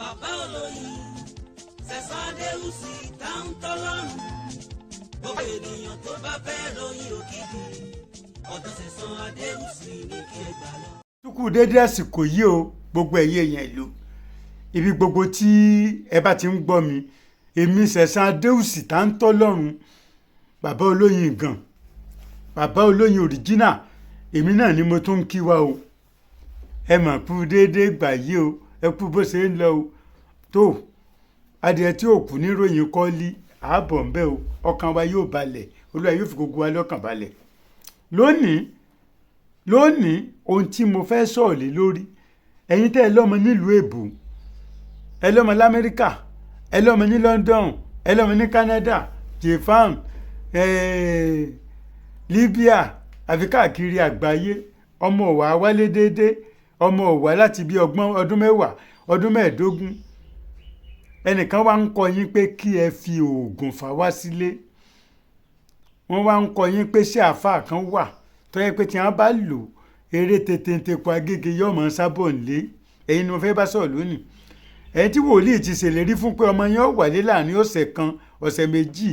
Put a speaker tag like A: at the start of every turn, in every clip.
A: bàbá olóyin Sẹ̀san Adéwùsì táwọn tọ́lọ́run gbogbo ènìyàn tó bá fẹ́ ròyìn òkìkí ọ̀dọ̀ Sẹ̀san Adéwùsì ní kí ẹ gbà lọ.
B: tukú dédé àsìkò yìí o gbogbo ẹ̀yin èèyàn ìlú ibi gbogbo tí ẹ bá ti ń gbọ́ mi èmi Sẹ̀san Adéwùsì tá ń tọ́lọ́run bàbá olóyin gan bàbá olóyin original èmi náà ni mo tún ń kí wa o ẹ mà kú déédéé gbà yìí o ẹ kú bó ṣe ń lọ o tó adìẹ tí ò kú níròyìn kọ́lí ààbọ̀ ń bẹ́ o ọkàn wa yóò balẹ̀ olúwa yóò fi gbogbo wa lọ́kàn balẹ̀ lónìí ohun tí mo fẹ́ sọ̀rọ̀ lé lórí ẹ̀yin tẹ́ ẹ lọ́mọ nílùú èbó ẹ lọ́mọ lamẹ́ríkà ẹ lọ́mọ ní London ẹ lọ́mọ ní Canada Japan Libya àfi káàkiri àgbáyé ọmọ wa wálé déédéé ọmọ wa láti bí ọdún mẹ́wàá ọdún mẹ́ẹ̀ẹ́dógún ẹnìkan wá ń kọ yín pé kí ẹ fi oògùn fà wá sílé wọ́n wá ń kọ yín pé ṣé àáfàá kan wà tó yẹ pé tí wọ́n bá lò eré tètè kọ agége yọ̀mọ̀ sábọ̀ nílé ẹ̀yin ni mo fẹ́ bá sọ̀rọ̀ lónìí ẹ̀yin tí wòlíì ti ṣèlérí fún pé ọmọ yẹn ó wálé láàrin ọ̀sẹ̀ kan ọ̀sẹ̀ méjì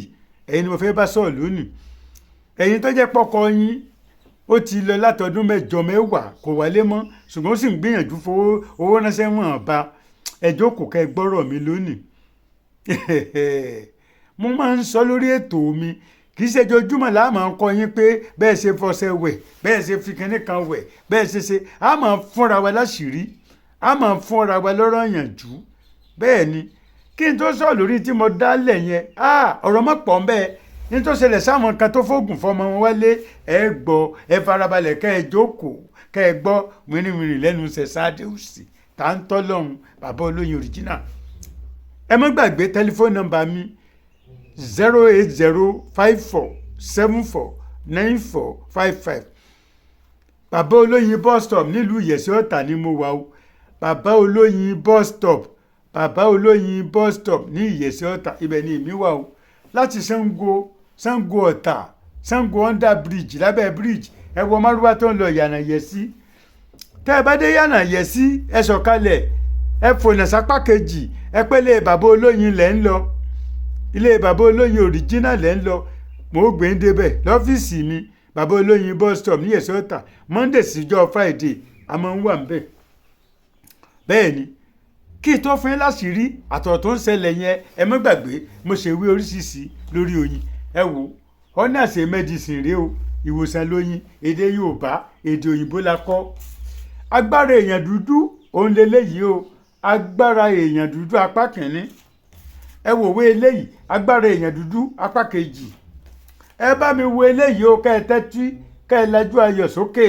B: ẹ̀yin ni mo fẹ́ bá sọ̀rọ̀ lónìí ẹ̀yin tó jẹ́ pọ́kọ yín ó ti lọ látọdún mẹ́jọ mẹ́wàá kò wálé mọ́ ṣùgbọ́n ó sì ń gbìyànjú fowó owó ránṣẹ́ wọ̀n ba ẹjọ́ kò kẹ́ gbọ́rọ̀ mi lónìí mo máa ń sọ lórí ètò mi kì í ṣe ojoojúmọ́ la máa ń kọ́ yín pé bẹ́ẹ̀ ṣe fọṣẹ wẹ̀ bẹ́ẹ̀ ṣe fi kinní kan wẹ̀ bẹ́ẹ̀ ṣe a máa fúnra wa láṣìírí a máa fúnra wa lọ́rọ̀ yànjú bẹ́ẹ̀ ni kí n tó sọ lórí tí mo dálẹ̀ yẹn ọ̀rọ̀ mọ́ pọ̀ bẹ́ẹ̀ ní tó ṣẹlẹ̀ sáwọn kan tó fóògùn fọmọ wọn wálé ẹ gbọ́ ẹ farabalẹ̀ kẹ́ ẹ jókòó kẹ́ ẹ gbọ́ wìrìwìrì lẹ́nu Sẹ̀san Adéwùsì tá ń tọ́lọ́run bàbá olóyin original ẹ má gbàgbé tẹlifóònù nọ́mbà mi 08054749455 bàbá olóyin bus stop nílùú Ìyẹ̀sí Ọ̀tà ni mo wà o bàbá olóyin bus stop bàbá olóyin bus stop ní Ìyẹ̀sí Ọ̀tà ibẹ̀ ni èmi wà o láti Ṣàngó Ọ̀tà Ṣàngó under bridge lábẹ́ bridge ẹ wọ márúwá tó ń lọ Ìyànà Ìyẹ̀sí tẹ́ ẹ bá dé Ìyànà Ìyẹ̀sí ẹ sọ̀kalẹ̀ ẹ fònà sápá kejì ẹ pé ilé bàbá olóyin lẹ́ ń lọ ilé bàbá olóyin original lẹ́ ń lọ mò ń gbé ń débẹ̀ lọ́fíìsì mi bàbá olóyin bus stop ní Ìyẹ̀sí Ọ̀tà Monday síjọ́ Friday a máa ń wà ń bẹ̀ bẹ́ẹ̀ ni kí tó fún yín láṣìírí àtọ̀ tó ń ṣẹlẹ̀ yẹn ẹ má gbàgbé mo ṣe ìwé oríṣiríṣi lórí oyin ẹ wo honors medicine rèé o ìwòsàn lóyin èdè Yorùbá èdè òyìnbó la kọ́ agbára èèyàn dúdú òun lélẹ́yìí o agbára èèyàn dúdú apá kìíní ẹ wò wé eléyìí agbára èèyàn dúdú apá kejì ẹ bá mi wo eléyìí o kẹ́ ẹ tẹ́tí kẹ́ ẹ lajú ayọ̀ sókè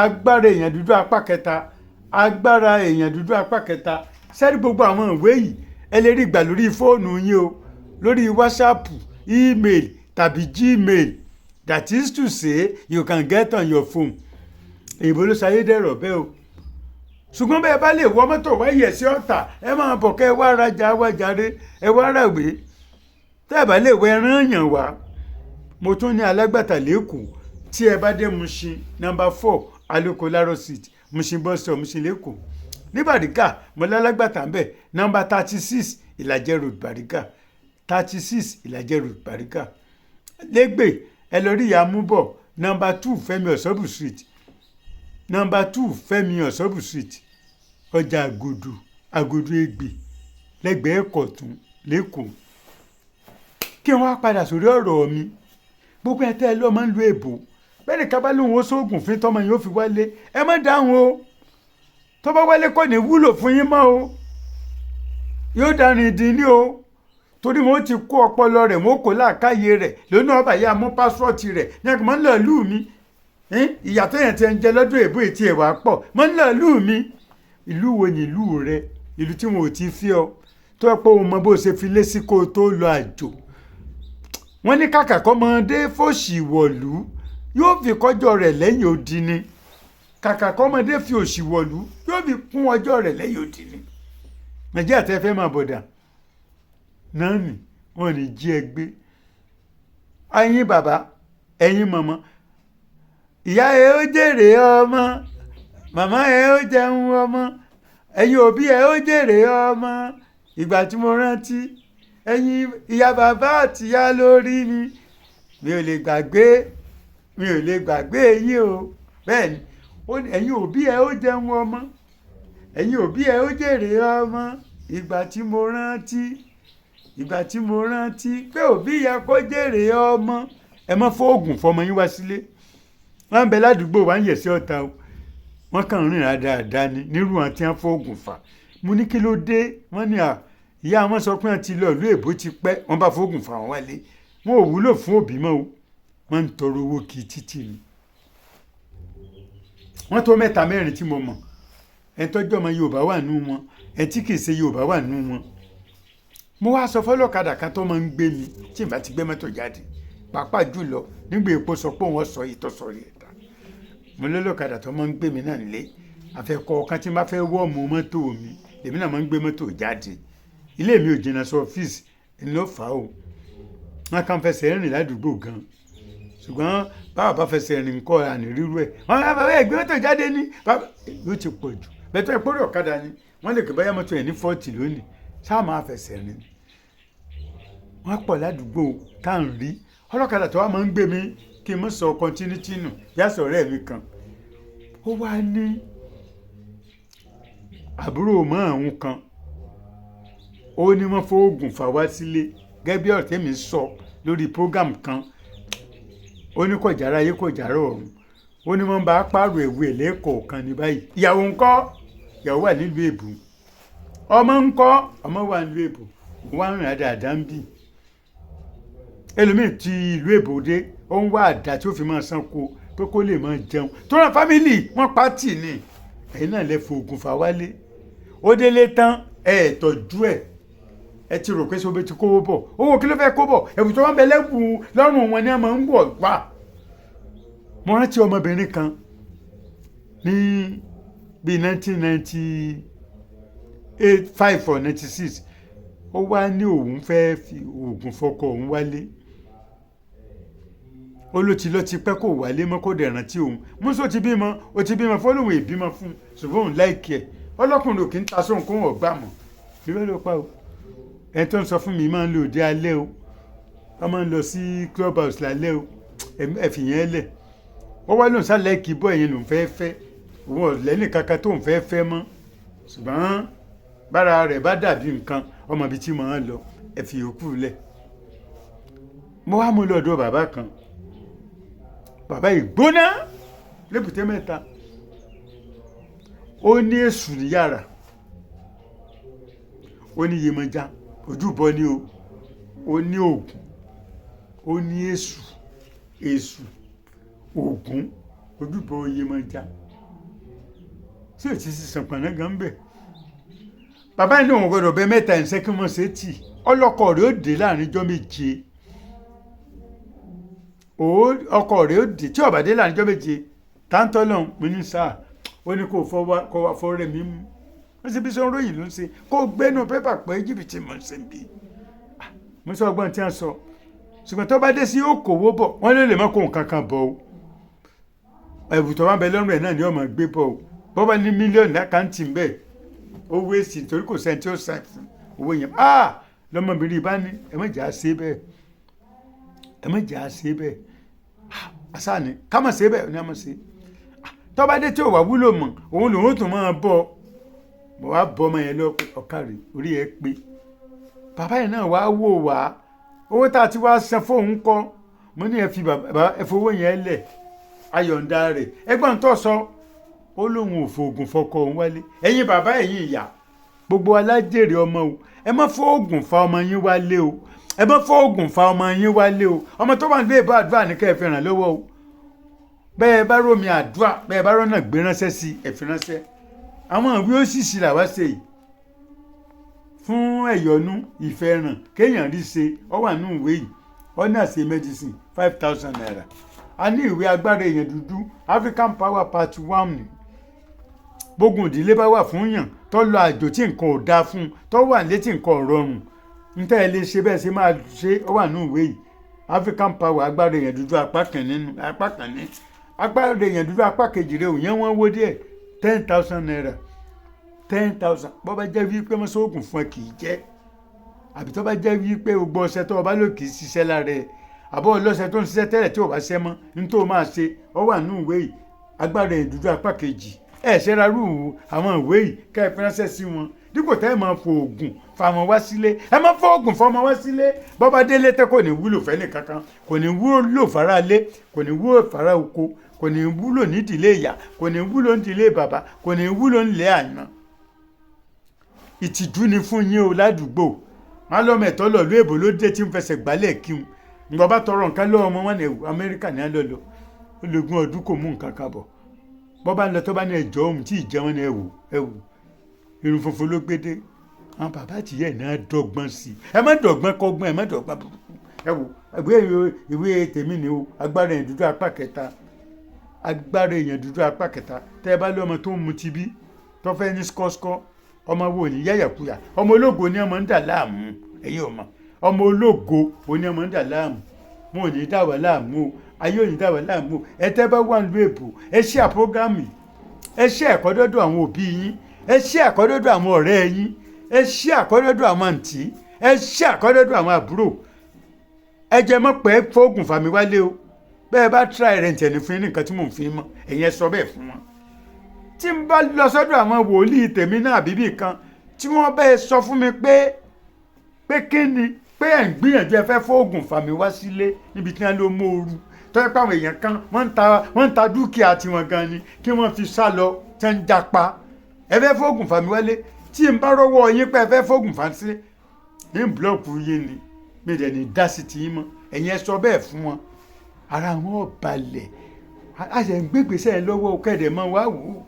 B: agbára èèyàn dúdú apá kẹta agbára èèyàn dúdú apá kẹta sẹ́rí gbogbo àwọn ìwé yìí ẹ lè rí gbà lórí fóònù yín o lórí whatsapp email tàbí gmail that is to say you can get on your phone èyìnbó ló ṣayédèrò bẹ́ẹ̀ o ṣùgbọ́n bẹ́ẹ̀ bá lè wọ mọ́tò wá Ìyẹ̀sí Ọ̀tà ẹ máa bọ̀ kẹ́ ẹ wá rajà wá jàre ẹ wá ràwé tẹ́ ẹ bá lè wọ ẹran yàn wá mo tún ní alágbàtà lẹ́kọ̀ọ́ tí ẹ bá dé Mushin number 4 Aloko Laro Street Mushin bus stop Mushin lẹ́kọ̀ọ́ ní Bàrígà mo lálágbàtà ń bẹ̀ number 36 Ìlàjẹ road Bàrígà 36 Ìlàjẹ road Bàrígà lẹ́gbẹ̀ẹ́ ẹ lọ rí ìyá múbọ̀ number 2 Fẹ́mi Ọ̀ṣọ́bù street number 2 Fẹ́mi Ọ̀ṣọ́bù street ọjà àgòdù Ègbè lẹ́gbẹ̀ẹ́ Ẹ̀kọ̀tún lẹ́kọ̀ọ́ kí wọ́n á padà sórí ọ̀rọ̀ mi gbogbo ẹ̀tẹ́ ẹ lọ́ọ́ máa ń lo èbò bẹ́ẹ̀ ni kábàá lóun ó sóògùn fún tọ́mọ yóò fi wálé ẹ má dáhùn o tó bá wálé kọ́ ní wúlò fún yín mọ́ o yóò dárin dín ní o torí wọn ti kó ọpọlọ rẹ̀ wọn kò láàkáyé rẹ̀ lónà ọba yà mú pásítọ̀tì rẹ̀ ní ẹ̀kọ́ mọ́ ń lọ lù mí ìyàtọ̀ yẹn ti ń jẹ lọ́dún èbó ètí ẹ̀ wá pọ̀ mọ́ ń lọ lù mí ìlú wo ni ìlú rẹ ìlú tí wọn ò ti fi ọ tó ẹ pé òun mọ bó ṣe fi lé sí kó o tó lọ àjò wọn ní kàkà kọ́mọdé fòṣì wọ̀lú yóò fi kọjọ́ rẹ̀ lẹ́yìn odi ni kàkà kọ́mọdé fi òṣì wọ̀lú yóò fi kún ọjọ́ rẹ̀ lẹ́yìn odi ni nàìjíríà tẹ́ fẹ́ máa bọ̀dà náà nì wọn ní jí ẹ gbé ẹ̀yin bàbá ẹ̀yin màmá ìyá ẹ ó jèrè ọmọ màmá ẹ ó jẹun ọmọ ẹ̀yin òbí ẹ ó jèrè ọmọ ìgbà tí mo rántí ẹ̀yin ìyá bàbá àtìyá lórí mi ò lè gbàgbé yín o bẹ́ẹ̀ ni ẹ̀yin òbí ẹ ó jẹun ọmọ ẹ̀yin òbí ẹ ó jèrè ọmọ ìgbà tí mo rántí pé òbí yẹ kó jèrè ọmọ ẹ má fóògùn fọmọ yín wá sílé wọn ń bẹ ládùúgbò wa ń yẹ̀ sí ọ̀tá o wọ́n kàn ń rìn dáadáa ni nírú àti wọn fóògùn fà mo ní kí ló dé wọ́n ní ìyá wọn sọ pé wọ́n ti lọ ìlú èbó ti pẹ́ wọ́n bá fóògùn fà wọ́n wálé wọn ò wúlò fún òbí mọ́ o wọ́n ń tọrọ owó kì í títì ni wọ́n tó mẹ́ta mẹ́rin tí mo mọ̀ ẹ̀ tọ́jú ọmọ Yorùbá wà nù wọn ẹ̀ tí kì í ṣe Yorùbá wà nù wọn mo wá sọ fọlọ́kadà kan tó máa ń gbé mi tí n bá ti gbé mọ́tò jáde pàápàá jùlọ nígbà epo sọ pé wọ́n sọ ìtọ́sọ̀rí ẹ̀ta mo lọ́lọ́kadà tó máa ń gbé mi náà nílé àfẹ́kọ̀ọ́ kan tí n bá fẹ́ wọ́ọ̀mù mọ́tò mi èmi náà máa ń gbé mọ́tò jáde ilé mi ò jìnnà sí ọ́fíìsì ẹni ló fà á o wọn kàn fẹsẹ̀ rìn ládùúgbò gan ṣùgbọ́n báwa bá fẹsẹ̀ rìn kọ́ àní rírú ẹ̀ wọn bá bàbá ẹ̀ gbé mọ́tò jáde ní yóò ti pọ̀ jù bẹ́ẹ̀ ìpórí ọ̀kadà ni wọ́n lè kí báyà mọ́tò ẹ̀ ní 40 lónìí sáà máa fẹsẹ̀ rìn wọ́n pọ̀ ládùúgbò tá à ń rí ọlọ́kadà tó wá máa ń gbé mi kí n mọ̀ sọ continuity nù yàtọ̀ ọ̀rẹ́ mi kan ó wá ní àbúrò mọ́ àwọn kan ó ní wọ́n fóògùn fà wá sílé gẹ́gẹ́ bí ọ̀rẹ́ mi sọ lórí program kan ó ní kò jára ayé kò jára ọ̀run ó ní wọ́n bá pààrọ̀ ẹ̀wù ẹ̀ lẹ́ẹ̀kọ̀ọ̀kan ní báyìí ìyàwó ńkọ́ ìyàwó wà nílùú èbù ọmọ ńkọ́ ọmọ wà nílùú èbù wọ́n á rìn dáadáa ń bì ẹlòmíì ti ìlú èbò dé ó ń wá àdá tí ó fi máa sanko pé kó lè máa jẹun tó ràn fámìlì wọn pàtì ni ẹ̀yin náà lè fòògùn fà wálé ó délé tán ẹ̀ tọ́jú ẹ ti rò pé sọ bẹ ti kówó bọ̀ owó kí ló fẹ́ kó bọ̀ ẹ̀bùn tó wọ́n bẹ lẹ́bùn lọ́rùn wọn ni a máa ń wọ̀ wá. mo rántí ọmọbìnrin kan ní bíi 1995 or 96 ó wá ní òun fẹ́ fi oògùn fọkọ òun wálé ó ló ti lọ ti pẹ́ kó wálé mọ́ kó dẹ̀ rántí òun mọ́sọ́ ti bímọ ó ti bímọ fọ́lọ́hún ìbímọ fún ṣùgbọ́n òun láìkí ẹ̀ ọlọ́kùnrin ò kì í ta sóhun kó wọ́n gbà mọ́ ìrẹ́ ló pa o ẹni tó ń sọ fún mi máa ń lo òde alẹ́ o wọ́n máa ń lọ sí club house lálẹ́ o ẹ̀fìyẹn lẹ̀ wọ́n wá lóun sálẹ̀ kí bọ́ ẹ̀yìn lòun fẹ́ fẹ́ òun ọ̀lẹ́nì kankan tóun fẹ́ fẹ́ mọ́ ṣùgbọ́n bára rẹ̀ bá dàbí nǹkan ọmọ ibi tí mo ń lọ ẹ̀fì yòókù lẹ̀ mo wá mú lọ́dọ̀ bàbá kan bàbá ìgbóná lébùté mẹ́ta ó ní èṣù ní yàrá ó ní Yemọja ojúbọ ni o ó ní Ògún ó ní èṣù Ògún ojúbọ Yemọja tí ò ti sísan pọnà gan bẹ bàbá yìí ní òun gbọ́dọ̀ bẹ mẹ́ta ẹ̀ńsẹ́ kí wọ́n ṣe tì ọlọ́kọ rẹ̀ ó dé láàrin ijọ́ méje ọkọ rẹ̀ ó dé tí ó bá dé láàrin ijọ́ méje táńtọ́ lọ́hùn mo ní sáà ó ní kó wá fọ́rẹ́ mi mú wọ́n ṣe bí sọ ròyìn ló ń ṣe kó gbénu pépà pé jìbìtì mọ̀ ṣe ń bí mo sọ ọgbọ́n tí wọ́n sọ ṣùgbọ́n tó bá dé sí òkòwò bọ̀ wọ́n lè má kó nǹkan kan bọ̀ o ẹ̀bù tó bá ń bẹ lọ́rùn ẹ̀ náà ni ọmọ gbé bọ̀ o bọ́ bá ní mílíọ̀nù lákàntì ń bẹ̀ owó èsì torí kò sẹ́ni tí ó sàn fún owó yẹn lọ́mọbìnrin bá ní ẹ má jà á ṣe bẹ́ẹ̀ àṣà ni ká má ṣe bẹ́ẹ̀ ni a má ṣe tó bá dé tí ò wá wúlò mọ̀ òun lòun tún máa bọ̀ mo wá bọ́ ọmọ yẹn lọ ọ̀kàrí orí ẹ pé bàbá yẹn náà wá wò wá owó tá a ti wá san fóun kọ́ mo ní ẹ fi bàbá ẹ fowó yẹn lẹ̀ ayọ̀ǹda rẹ̀ ẹgbọ́n tó sọ ó lóun ò fòògùn fọkọ òun wálé ẹ̀yin bàbá ẹ̀yin ìyá gbogbo alájèrè ọmọ o ẹ má fòògùn fa ọmọ yín wálé o ẹ má fòògùn fa ọmọ yín wálé o ọmọ tó wà nílé ìbá àdúrà ní kẹ́ ẹ fi ràn lọ́wọ́ o bẹ́ẹ̀ bá rómi àdúrà bẹ́ẹ̀ bá rọ́nà gbé ránṣẹ́ sí ẹ fi ránṣẹ́ àwọn ìwé òṣìṣì làwa ṣe yìí fún ẹ̀yọ́nú ìfẹ́ràn kéèyàn rí ṣe ọ wà nínú ìwé yìí ọ̀nà ṣe medicine 5,000 naira a ní ìwé agbára èèyàn dúdú African Power Part 1 gbógun ìdílé bá wà fún yàn tó lọ àjò tí nǹkan ò dáa fún tó wà létí nǹkan ò rọrùn níta ẹ lè ṣe bẹ́ẹ̀ ṣe máa ṣe ọ wà nínú ìwé yìí African Power agbára èèyàn dúdú apá kan ní agbára èèyàn dúdú apá kejì rẹ̀ òyìn wọ́n wó díẹ̀ 10,000 naira 10,000 bọ́ bá jẹ́ wípé wọ́n sóògùn fún ẹ kì í jẹ́ àbí tó bá jẹ́ wípé gbogbo ọṣẹ tó o bá lò kì í ṣiṣẹ́ lára ẹ̀ àbọ̀ ọlọ́ṣẹ tó ń ṣiṣẹ́ tẹ́lẹ̀ tí ò bá ṣẹ́ mọ́ ní tó o máa ṣe ọ wà nínú ìwé yìí agbára ìdúdú apá kejì ẹ ṣe ra rú àwọn ìwé yìí ká ẹ ránṣẹ́ sí wọn dípò tẹ́ ẹ máa fo oògùn fáwọn wá sílé ẹ máa fọ oògùn fọmọ wá sílé bọ́bá délé tẹ́ kò ní wúlò fẹ́ni kankan kò ní wúlò fara lé kò ní wúlò fara oko kò ní wúlò nídìílé ìyá kò ní wúlò nídìílé bàbá kò ní wúlò nílé àná. ìtìjú ni fún yín o ládùúgbò wọn lọ́mọ ẹ̀tọ́ lọ ló èbó ló dé tí ń fẹsẹ̀ gbálẹ̀ kí wọn nígbà bá tọrọ nǹkan lọ́wọ́ ọmọ wọn ní Amẹ́ríkà ní alọ́lọ́ ó lè gún ọdún kò mú nǹkan kan bọ̀ bọ́ bá ń lọ tó bá ní ẹjọ́ ohun tí ìjẹun ní ẹ̀wù irun funfun ló gbé dé àwọn bàbá àtìyẹ́ náà dọ́gbọ́n sí i ẹ má dọ́gbọ́n kọ́gbọ́n ẹ má dọ́gbọ́n ìwé tèmi ni o agbára èèyàn dúdú apá kẹta agbára èèyàn dúdú apá kẹta tẹ́ ẹ bá lé ọmọ tó ń mutí bí tó fẹ́ ní skọ́skọ́ ọmọ wo ní yáyàkuyà ọmọ ológo ni ọmọ ń dà láàmú ẹ̀yin ò mọ̀ ọmọ ológo òní ọmọ ń dà láàmú wọn ò ní dà wá láàmú o ayé ò ní dà wá láàmú o ẹ tẹ́ bá wà nílùú èbò ẹ ṣe àpọ́gámì ẹ ṣe ẹ̀kọ́ dọ́dọ̀ àwọn òbí yín ẹ ṣe ẹ̀kọ́ dọ́dọ̀ àwọn ọ̀rẹ́ yín ẹ ṣe ẹ̀kọ́ dọ́dọ̀ àwọn àǹtí ẹ ṣe ẹ̀kọ́ dọ́dọ̀ àwọn àbúrò ẹ jẹ́ mọ́ pé fóògùn fàmí wálé o bẹ́ẹ̀ bá tíra rẹ̀ ń tẹ̀lé fún yín nǹkan tí mò ń fi mọ́ ẹ̀yin ẹ sọ bẹ́ẹ̀ fún wọn tí n bá lọ sọ́dọ̀ àwọn wòlíì tèmi náà bíbí kan tí wọ́n bẹ́ẹ̀ sọ fún mi pé kí ni pé ẹ̀ ń gbìyànjú ẹ fẹ́ fóògùn fàmí wá sílé níbi tí wọ́n ló mú ooru tọ́jú pé àwọn èèyàn kan wọ́n ń ta dúkìá tiwọn gan ni kí wọ́n fi sá lọ tẹ́ ń japa ẹ fẹ́ fóògùn fàmí wálé tí n bá rọ́wọ́ yín pé ẹ fẹ́ fóògùn fàmí sílé ní búlọ́ọ̀kù yín ni mi dẹ̀ ní dá sí ti yín mọ́ ẹ̀yin ẹ sọ bẹ́ẹ̀ fún wọn ara wọn ò balẹ̀ a ṣe ń gbégbèsè lọ́wọ́ kẹ́ẹ̀dẹ̀ mọ́ wá wò ó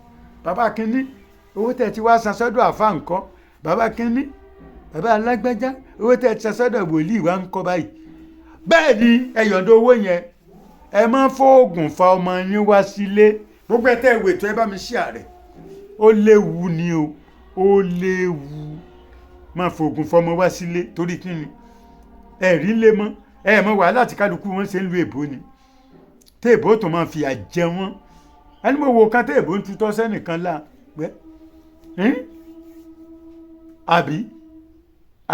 B: bàbá kínní owó tẹ̀ ti wá san sọ́dọ̀ àfa nǹkan bàbá kínní bàbá alágbájá owó tẹ̀ ti san sọ́dọ̀ wòlíì wá ń kọ́ báyìí bẹ́ẹ̀ ni ẹ yọ̀ǹda owó yẹn ẹ má fóògùn fa ọmọ yín wá sílé gbogbo ẹ tẹ́ ìwé tó ẹ bá mi ṣí ààrẹ ó léwu ni o ó léwu má fóògùn fọmọ wá sílé torí kínní ẹ rí lé mọ́ ẹ mọ wàhálà tí kálukú wọn ṣe ń lu èbó ni tí èbó tó máa fìyà jẹ wọn ẹni mo wo kan tí èbó ń tutọ́ sẹ́nìkan lá pẹ́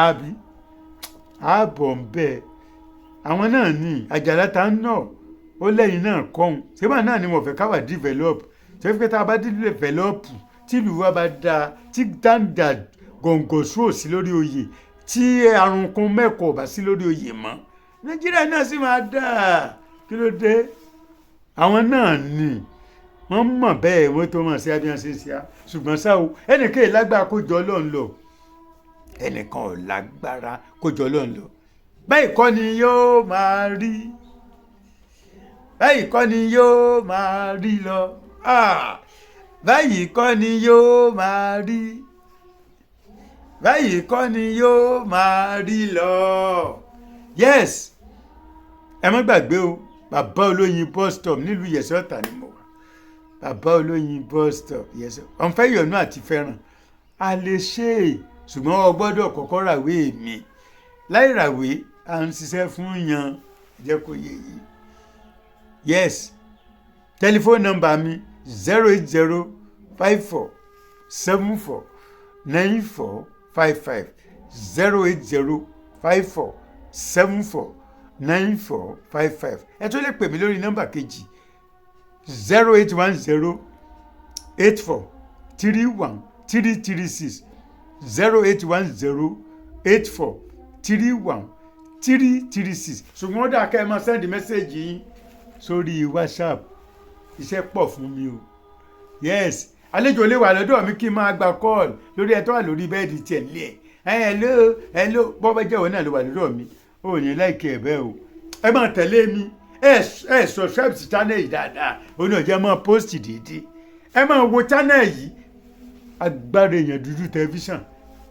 B: àbí ààbọ̀ ń bẹ́ẹ̀ àwọn náà ní àjàlá ta ń nà ó lẹ́yìn náà kọ́hún ṣébà náà ni wọ́n fẹ́ káwà develop ṣé fẹ́ tá a bá develop tí ìlú wa bá dáa tí dáńdà gọ̀ǹgọ̀sù ò sí lórí oyè tí àrùnkún mẹ́kọ̀ọ́ bá sí lórí oyè mọ́ nàìjíríà náà sì máa dáa kí ló dé àwọn náà ní wọ́n mọ̀ bẹ́ẹ̀ wọ́n tó mọ̀ sí abíyànṣe sí a ṣùgbọ́n ṣá o ẹnìkan lágbára kó jọ Ọlọ́run lọ ẹnìkan ò lágbára kó jọ Ọlọ́run lọ báyìí kọ́ ni yóò máa rí báyìí kọ́ ni yóò máa rí lọ báyìí kọ́ ni yóò máa rí báyìí kọ́ ni yóò máa rí lọ yes ẹ má gbàgbé o bàbá olóyin bus stop nílùú Ìyẹ̀sẹ̀ Ọ̀tà ni mo wà bàbá olóyin bus stop Ìyẹ̀sẹ̀ ọ̀nfẹ́ yọ̀nù àti fẹ́ràn a lè ṣe é ṣùgbọ́n o gbọ́dọ̀ kọ́kọ́ ràwé mi láì ràwé à ń ṣiṣẹ́ fún yan jẹ́ kó yé yìí yes tẹlifóònù nọ́mbà mi 08054749455 08054749455 ẹ tó lè pè mí lórí nọ́mbà kejì 08108431336 08108431336 ṣùgbọ́n ó dà kẹ́ ẹ máa sẹ́ndì mẹ́sẹ̀gì yín sórí WhatsApp iṣẹ́ pọ̀ fún mi o yes àlejò lè wà lọ́dọ̀ mi kí n máa gba call lórí ẹ̀tọ́ wà lórí bẹ́ẹ̀dì tẹ̀lé hello bọ́bá jẹ́ òun náà ló wà lọ́dọ̀ mi ó ní láìkí ẹ̀ bẹ́ẹ̀ o ẹ máa tẹ̀lé mi ẹ subscribe sí channel yìí dáadáa ó ní ọjọ́ máa post déédéé ẹ máa wo channel yìí agbára èèyàn dúdú tẹlifíṣàn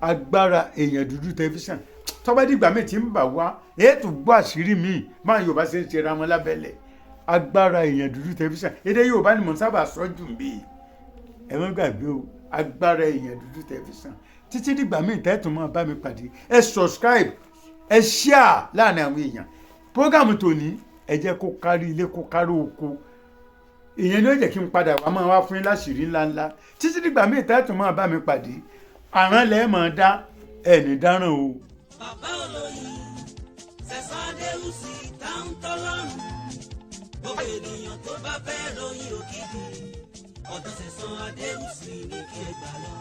B: agbára èèyàn dúdú tẹlifíṣàn tọ́ba dìgbà mi ti ń bà wá ètò gbọ́ àṣírí mi máa Yorùbá ṣe ń ṣe ra wọn lábẹ́lẹ̀ agbára èèyàn dúdú tẹlifíṣàn èdè Yorùbá ni mò ń sábà sọ jù mí ẹ má gbàgbé o agbára èèyàn dúdú tẹlifíṣàn títí dìgbà míì tẹ́tùn máa bá mi pàdé ẹ subscribe ẹ share láàrin àwọn èèyàn prógámù tòní ẹ jẹ́ kó kárí ilé kó kárí oko ìyẹn ló jẹ́ kí n padà wá máa wá fún yín láṣìírí ńláńlá títí dìgbà míì tẹ́tù máa bá mi pàdé àrán lẹ́ẹ̀ máa dá ẹ̀ní dáràn o.
A: bàbá olóyin Sẹ̀san Adéwùsì táwọn tọ́lọ́run gbogbo ènìyàn tó bá fẹ́ ròyìn òkìkí ọ̀dọ̀ Sẹ̀san Adéwùsì ní kí ẹ gbà lọ.